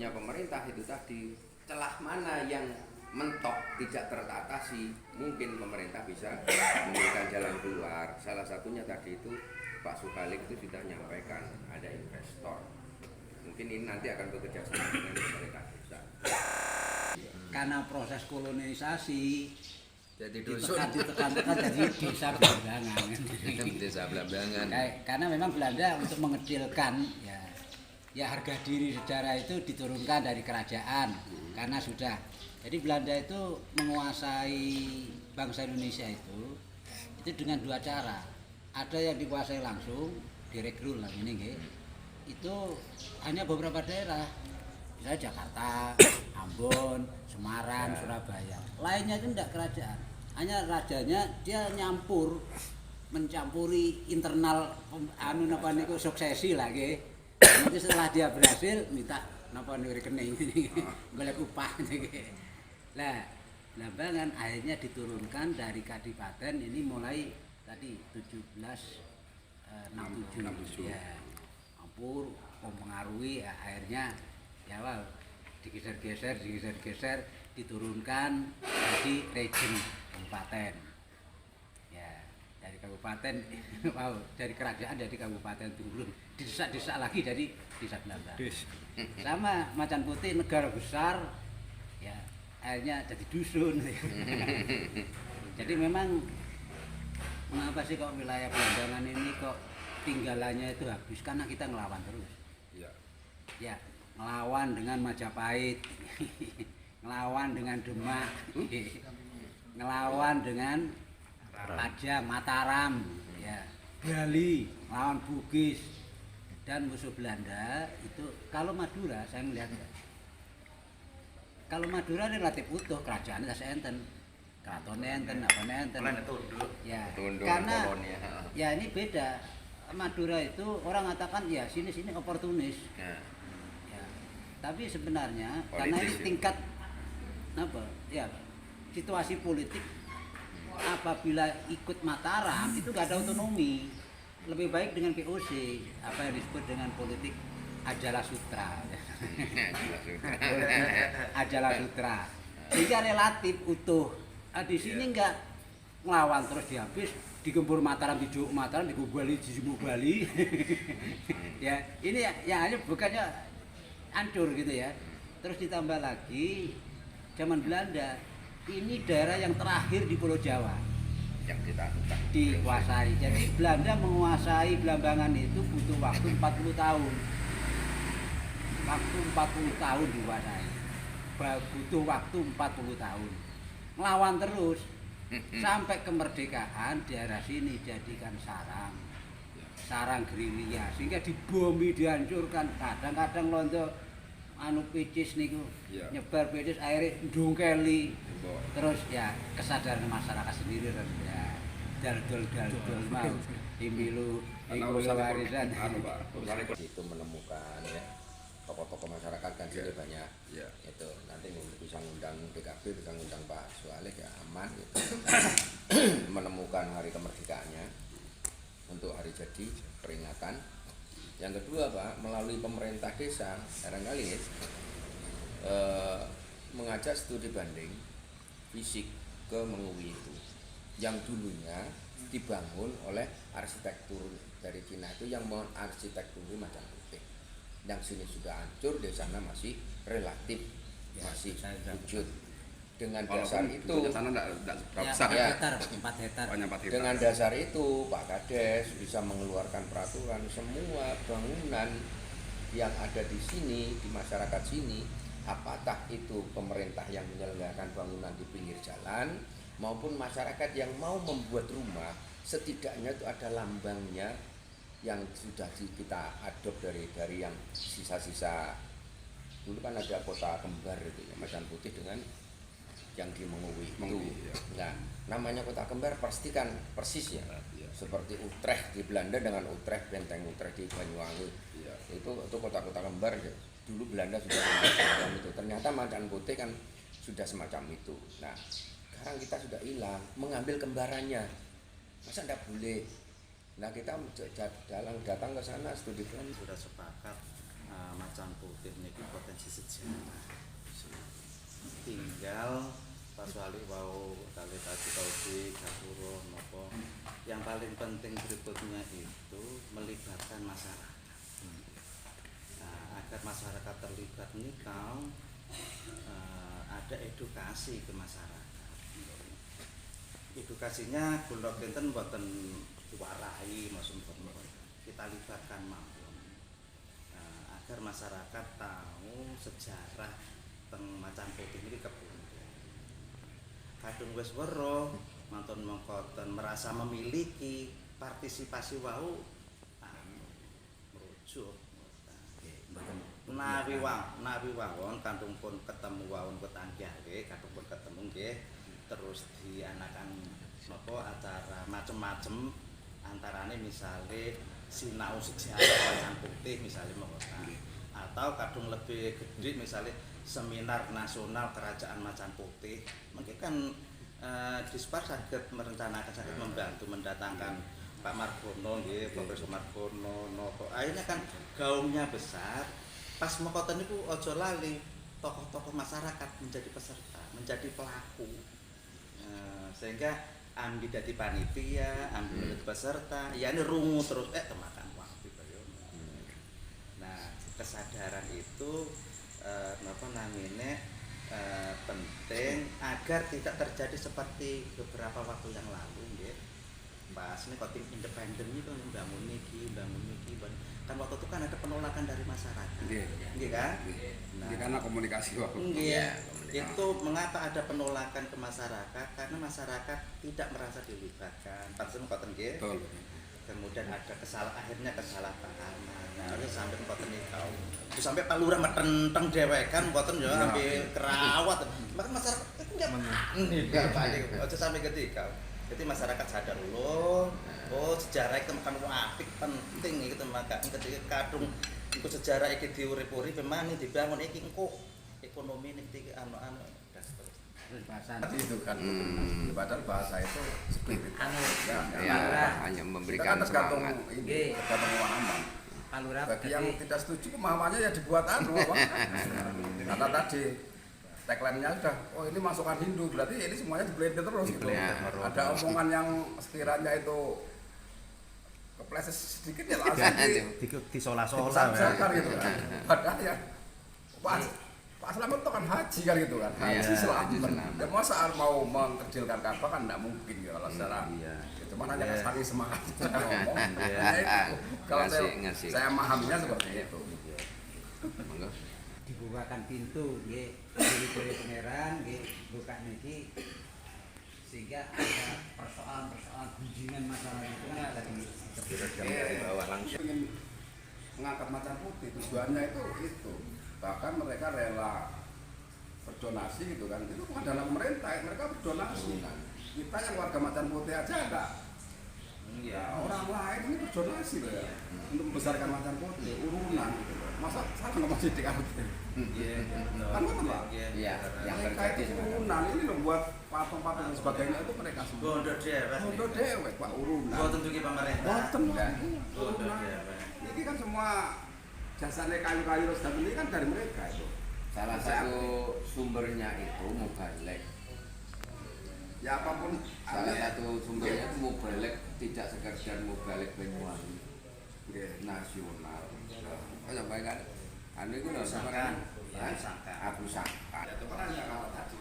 bobroknya pemerintah itu tadi, celah mana yang mentok tidak teratasi, mungkin pemerintah bisa memberikan jalan keluar. Salah satunya tadi itu Pak Suhalik itu sudah menyampaikan ada investor. Mungkin ini nanti akan bekerja sama dengan pemerintah desa. Karena proses kolonisasi Jadi dusun. ditekan jadi desa Blambangan. Desa Blambangan. Karena memang Belanda untuk mengecilkan ya harga diri sejarah itu diturunkan dari kerajaan karena sudah. Jadi Belanda itu menguasai bangsa Indonesia itu dengan dua cara. Ada yang dikuasai langsung, direkrut lah ini nggih. Itu hanya beberapa daerah. Misalnya Jakarta, Ambon, Semarang, Surabaya. Lainnya itu tidak kerajaan. Hanya rajanya dia mencampuri internal suksesi lah nggih. Nanti setelah dia berhasil minta napa niku rekening golek upah nggih. Lah, Blambangan akhirnya diturunkan dari kadipaten ini mulai tadi 1767 ya. Ampur mempengaruhi akhirnya ya digeser-geser diturunkan jadi region kabupaten. Ya, dari kabupaten dari kerajaan jadi kabupaten turun. Didesak-desak lagi dari desa Blambangan. Sama Macan Putih negara besar ya akhirnya jadi dusun. Jadi memang mengapa sih kok wilayah Blambangan ini kok tinggalannya itu habis karena kita ngelawan terus. Ya, ngelawan dengan Majapahit, ngelawan dengan Demak, ngelawan dengan Pajang, Mataram, ya, Bali, ngelawan Bugis dan musuh Belanda itu. Kalau Madura saya melihat kalau Madura relatif utuh, kerajaan itu enten, keraton enten, apa enten. Ya, karena ya ini beda. Madura itu orang mengatakan ya sini oportunis. Ya. Tapi sebenarnya politik, karena ini tingkat apa? Ya, situasi politik apabila ikut Mataram itu gak ada otonomi. Lebih baik dengan POC, apa yang disebut dengan politik Ajala Sutra. Ajala Sutra. Sehingga relatif utuh. Di sini enggak ngelawan terus dihabis, digempur Mataram, dijuk Mataram, digubali, Bali. Ya, ini ya hanya bukannya hancur gitu ya. Terus ditambah lagi zaman Belanda, ini daerah yang terakhir di Pulau Jawa yang dikuasai. Jadi Belanda menguasai Blambangan itu butuh waktu 40 tahun. Waktu 40 tahun dikuasai. Butuh waktu 40 tahun. Ngelawan terus sampai kemerdekaan daerah sini jadikan sarang gerilya sehingga dibomi, dihancurkan. Kadang-kadang londo picis niku nyebar picis akhirnya ndungkeli. Terus ya kesadaran masyarakat sendiri ya dal-dol mau imilu warisan itu menemukan ya tokoh-tokoh masyarakat kan sini banyak itu nanti bisa ngundang PKB, bisa ngundang Pak Suhalik ya aman gitu. Menemukan hari kemerdekaannya untuk hari jadi peringatan. Yang kedua Pak, melalui pemerintah desa barangkali mengajak studi banding fisik ke Mengui itu yang dulunya dibangun oleh arsitektur dari Cina itu yang mohon arsitektur Macan Putih yang sini sudah hancur, di sana masih relatif masih wujud. Dengan dasar itu dengan dasar itu Pak Kades bisa mengeluarkan peraturan semua bangunan yang ada di sini, di masyarakat sini, apakah itu pemerintah yang menyelenggarakan bangunan di pinggir jalan maupun masyarakat yang mau membuat rumah, setidaknya itu ada lambangnya yang sudah kita adop dari yang sisa-sisa dulu kan ada kota kembar itu ya, Macan Putih dengan yang di Mengui itu. Nah, namanya kota kembar pasti kan persis ya. Seperti Utrecht di Belanda dengan Utrecht, benteng Utrecht di Banyuwangi. Itu kota-kota kembar ya. Dulu Belanda sudah semacam itu. Ternyata Macan Putih kan sudah semacam itu. Nah, sekarang kita sudah hilang, mengambil kembarannya. Masa tidak boleh? Nah, kita datang ke sana studi plan sudah sepakat Macan Putih niki potensi sejarah. Tinggal Pak Wali wau kali tadi Taufik, Gapuro, nopo. Yang paling penting berikutnya itu melibatkan masyarakat. Agar masyarakat terlibat nikau ada edukasi ke masyarakat. Edukasinya kula kinten mboten diwarai maksudipun kita libatkan mawon. Agar masyarakat tahu sejarah teng Macan Putih niki kepundi. Kadung wis weruh mantun mengkoten merasa memiliki partisipasi wau merujuk nawi wawon kadung pun ketemu wawon ketanggawe kadung pun ketemu nggih terus dianakan napa acara macem-macem antarane misale sinau sejarah Macan Putih misalnya mengkoten atau kadung lebih gede misalnya seminar nasional kerajaan Macan Putih mungkin kan Dispar saged merencanakan saged membantu mendatangkan Pak Margono nggih Profesor Margono nopo akhirnya kan gaungnya besar pas mengkoten niku aja lali tokoh-tokoh masyarakat menjadi peserta menjadi pelaku sehingga ambil dadi panitia ambil menjadi peserta ya ini rungu terus temakan waktu nah kesadaran itu napa namine penting agar tidak terjadi seperti beberapa waktu yang lalu nggih. Pas ini tim independen itu membangun niki kan waktu itu kan ada penolakan dari masyarakat. Nggih kan? Nah, karena komunikasi waktu. Nggih. Itu mengapa ada penolakan ke masyarakat? Karena masyarakat tidak merasa dilibatkan. Pantesan ngoten nggih. Betul. Kemudian ada akhirnya kesalahpahaman. Nah, sampai ngoten nikau. Terus sampai Pak Lurah metenteng dewekan ngoten ya sampai kerawat. Maka masyarakat itu enggak enggak balik. Aja sampai ketika. Jadi masyarakat sadar oh sejarah itu kan apik penting iki maka ketika kadung iku sejarah iki diurip-urip memang dibangun iki engko ekonomi niki anu-anu Tadi itu kan padahal bahasa itu seperti itu. Hanya memberikan Kita kan tergantung semangat. ini, tergantung pemahaman. Palura Bagi yang tidak setuju pemahamannya ya dibuat apa? Kata tadi tagline-nya sudah, oh ini masukan Hindu, berarti ini semuanya dibeliti terus gitu. Ada omongan yang sekiranya itu kepleset sedikit ya langsung disola-sola gitu kan. Padahal ya Pak Slamet itu kan haji kan gitu kan, haji selamat. Ya masa mau mengkecilkan Ka'bah kan tidak mungkin ya kalau secara itu makanya kan saking semangat kita ngomong. Kalau saya memahaminya seperti itu. dibukakan pintu nggih dari pangeran nggih buka niki sehingga ada persoalan-persoalan gunjingan masalah itu kan ada di bawah langsung. Ingin mengangkat Macan Putih tujuannya itu bahkan mereka rela berdonasi gitu kan, itu bukan dana pemerintah, mereka berdonasi. Kita yang warga Macan Putih aja enggak. Ya, orang lain ini berdonasi loh ya untuk membesarkan Macan Putih urunan gitu loh. Masa salah ngomong sidik aku gitu. Kan betul Pak? Iya, yang Mereka terjadi itu urunan ini loh buat patung-patung dan sebagainya itu mereka semua. bondo dewek Bondo dewek Pak urunan. boten dugi pemerintah Boten bondo urunan. dewek Ini kan semua jasanya kayu-kayu terus dan ini kan dari mereka itu. Salah satu sumbernya itu mubalek. Ya apapun Salah satu sumbernya itu mubalek, tidak sekedar mubalek Banyuwangi nasional. Oh sampai kan anu itu loh Sangkan. Aku sangka. itu kan hanya kalau tadi